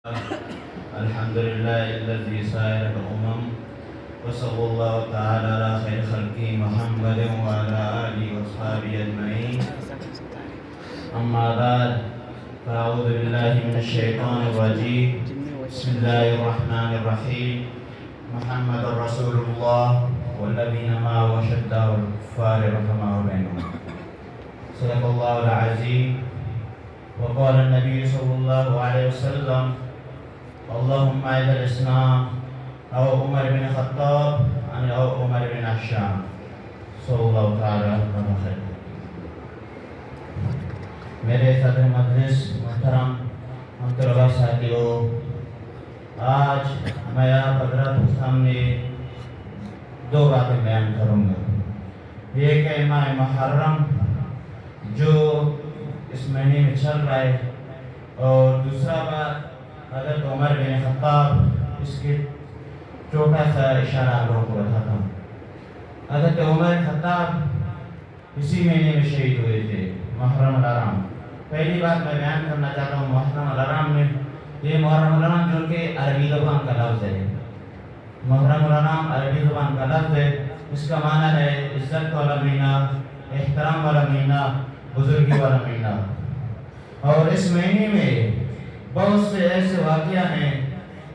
الحمد لله الذي سائر الأمم وصلى الله تعالى على خير خلقه محمد وعلى آله وأصحابه أجمعين. أما بعد فأعوذ بالله من الشيطان الرجيم. بسم الله الرحمن الرحيم. محمد رسول الله والذين معه أشداء الكفار رحماء بينهم. صدق الله العظيم. وقال النبي صلى الله عليه وسلم: اللهم اعز الاسلام او عمر بن خطاب او عمر بن عشام صلی اللہ تعالی علیہ وسلم. میرے صدر مجلس محترم ہم طلباء ساتھیوں، آج میں آپ حضرات کے سامنے دو باتیں بیان کروں گا. ایک ہے ماہ محرم جو اس مہینے میں چل رہا ہے، اور دوسرا بات حضرت عمر بن خطاب، اس کے چھوٹا سا اشارہ آپ لوگوں کو بتاتا ہوں. حضرت عمر خطاب اسی مہینے میں شہید ہوئے تھے، محرم الحرام. پہلی بات میں بیان کرنا چاہتا ہوں محرم الحرام میں، یہ محرم الحرام جو کہ عربی زبان کا لفظ ہے. محرم الحرام عربی زبان کا لفظ ہے. اس کا معنی ہے عزت والا مہینہ، احترام والا مہینہ، بزرگی والا مہینہ. اور اس مہینے میں بہت سے ایسے واقعہ ہیں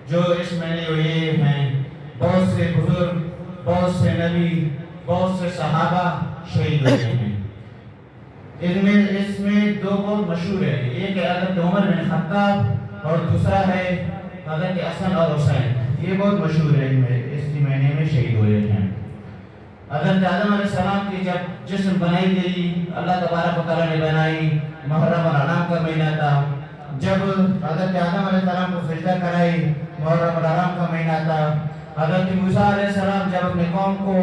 جو اس مہینے ہوئے ہیں. بہت سے بزرگ، بہت سے نبی، بہت سے صحابہ شہید ہوئے ہیں. اس میں دو بہت مشہور ہے. ایک ہے حضرت عمر بن خطاب اور دوسرا ہے حضرت حسن اور حسین. یہ بہت مشہور ہے، اس مہینے میں شہید ہوئے ہیں. حضرت آدم علیہ السلام کی جب جسم بنائی گئی، اللہ تبارک و تعالیٰ نے بنائی، محرم الحرام کا مہینہ تھا. جب حضرت آدم علیہ السلام کو سجدہ کرائی، محرم الحرام کا مہینہ تھا. حضرت موسیٰ علیہ السلام جب اپنے قوم کو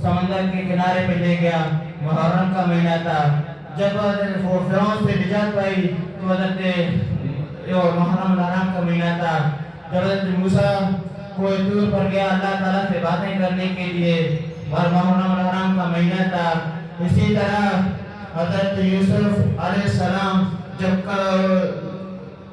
سمندر کے کنارے پہ لے گیا، محرم کا مہینہ تھا. جب فرعون سے نجات پائی تو حضرت محرم الحرام کا مہینہ تھا. جب حضرت موسیٰ کوئی دور پر گیا اللہ تعالیٰ سے باتیں کرنے کے لیے، اور محرم الحرام کا مہینہ تھا. اسی طرح حضرت یوسف علیہ السلام جب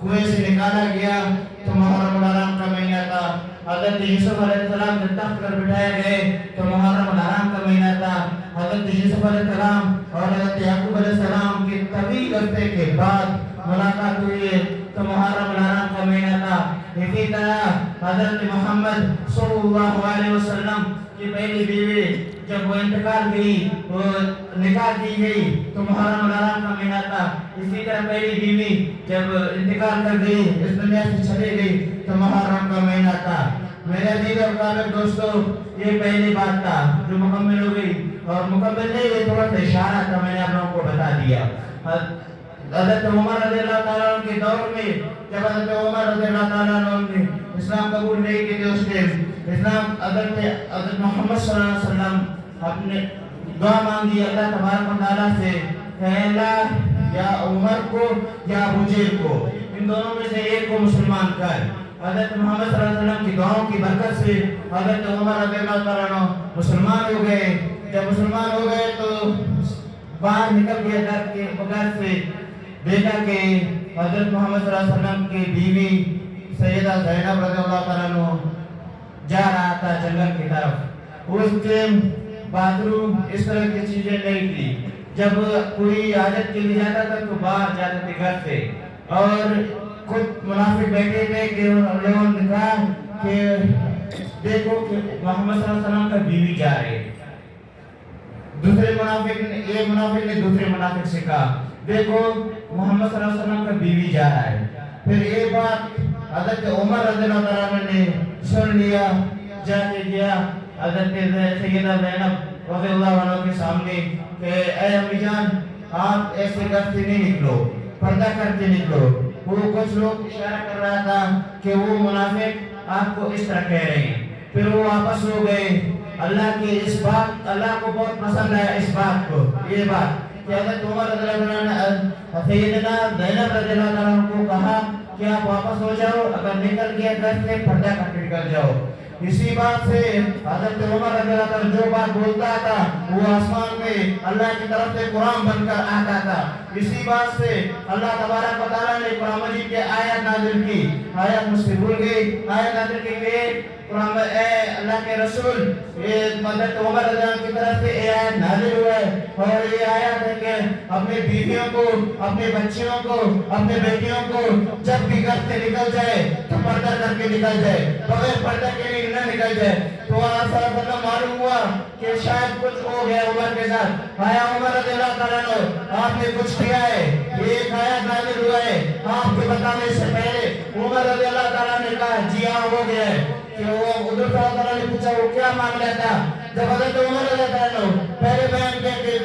کنویں سے نکالا گیا تو محرم الحرام کا مہینہ تھا. حضرت یوسف علیہ السلام جب تخت پر بٹھائے گئے تو محرم الحرام کا مہینہ تھا. حضرت یوسف علیہ السلام اور حضرت یعقوب علیہ السلام کے طویل عرصے کے بعد ملاقات ہوئی ہے تو محرم الحرام کا مہینہ تھا. اسی طرح حضرت محمد صلی اللہ علیہ وسلم کی پہلی بیوی جب وہ انتقال گئی، وہ نکاح کی گئی تو محرم الحرام کا مہینہ تھا. اسی طرح پہلی بیوی جب انتقال کر گئی، اس دنیا سے چلی گئی تو محرم کا مہینہ تھا. میرے عزیز اور قابل دوستو، یہ پہلی بات تھا جو مکمل ہو گئی، اور مکمل نہیں، یہ تھوڑا سا اشارہ تھا، میں نے آپ لوگوں کو بتا دیا. حضرت عمر رضی اللہ تعالیٰ عنہ کے دور میں جب حضرت عمر رضی اللہ تعالیٰ عنہ نے اسلام قبول نہیں کی تھی، اس کے اسلام حضرت محمد صلی اللہ علیہ وسلم اپنے دعا مانگی اللہ تبارک و تعالیٰ سے کہ اللہ یا عمر کو یا ابو جہل کو، ان دونوں میں سے ایک کو مسلمان کر. حضرت محمد صلی اللہ علیہ وسلم کی دعاؤں کی برکت سے حضرت عمر رضی اللہ تعالیٰ عنہ مسلمان ہو گئے. جب مسلمان ہو گئے تو باہر نکل گیا گھر سے، دیکھا کہ حضرت محمد صلی اللہ علیہ وسلم کی بیوی سیدہ زینب رضی اللہ تعالیٰ عنہ جا رہا تھا جنگل کی طرف. اس ٹائم باتھ روم اس طرح کی چیزیں نہیں تھی. جب کوئی حاجت کے لیے جاتا تھا تو باہر جاتے تھے گھر سے، اور خود منافق بیٹھے تھے کہ لوگوں نے کہا کہ دیکھو کہ محمد صلی اللہ علیہ وسلم کا بیوی جا رہی ہے. دوسرے منافق نے، ایک منافق نے دوسرے منافق سے کہا دیکھو محمد صلی اللہ علیہ وسلم کا بیوی جا رہا ہے. پھر یہ بات حضرت عمر رضی اللہ تعالیٰ عنہ نے سن لیا، جا کے گیا حضرت سیدہ زینب رضی اللہ عنہ کے سامنے کہ اے امی جان، آپ ایسے گھر سے نہیں نکلو، پردہ کر کے نکلو. وہ کچھ لوگ اشارہ کر رہا تھا کہ وہ منافق آپ کو اس طرح کہہ رہے ہیں. پھر وہ واپس ہو گئے. اللہ کی اس بات، اللہ کو بہت پسند ہے اس بات کو، یہ بات کہ حضرت عمر رضی اللہ عنہ نے سیدنا زینب رضی اللہ عنہ کو کہا کہ آپ واپس ہو جاؤ، اگر نکل گیا گھر سے پردہ کر کے نکل جاؤ. اسی بات سے حضرت عمر رضی اللہ عنہ جو بات بولتا تھا وہ آسمان میں اللہ کی طرف سے قرآن بن کر آتا تھا. اسی بات سے اللہ تبارک و تعالیٰ نے قرآن مجید کے آیت نازل کی. آیت مجھ سے بھول گئی. آیت نازل کی کہ قرآن اے اللہ کے رسول حضرت عمر رضی اللہ عنہ کی طرف سے یہ آیت نازل ہوا ہے اور یہ آیت ہے کہ اپنے بیویوں کو, اپنے بچیوں کو, اپنے بیٹیوں کو جب بھی گھر سے نکل جائے تو پردہ کر کے نکل جائے, بغیر پردہ کے لیے نہ نکل جائے. تو آپ صلی اللہ علیہ وسلم معلوم ہوا کہ شاید کچھ ہو گیا عمر کے ساتھ. آیا عمر رضی اللہ تعالیٰ عنہ آپ نے کچھ کیا ہے, یہ ایک آیت نازل ہوا ہے آپ کے بتانے سے پہلے. عمر رضی اللہ تعالیٰ نے کہا جی ہاں ہو گیا ہے. کہ وہ حضور صلی اللہ علیہ وسلم نے پوچھا وہ کیا معاملہ تھا. جب حضرت عمر رضی اللہ تعالیٰ عنہ پہلے بیان کیا کہ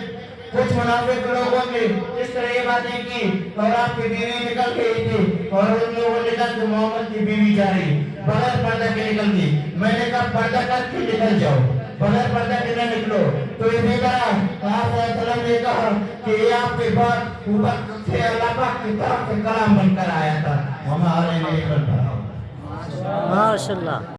کچھ منافق لوگوں نے اس طرح یہ باتیں کی اور آپ کی بیوی نکل گئی تھی اور ان لوگوں نے کہا کہ محمد کی بیوی جا رہی بغیر پردہ کے نکل گئی. میں نے کہا پردہ کر کے نکل جاؤ, بغیر پردہ کے نہ نکلو. تو اسی طرح آپ صلی اللہ علیہ وسلم نے کہا کہ یہ آپ کے بعد اوپر سے اللہ پاک کی طرف سے کلام بن کر آیا تھا. ہمارے لیے ماشاء اللہ.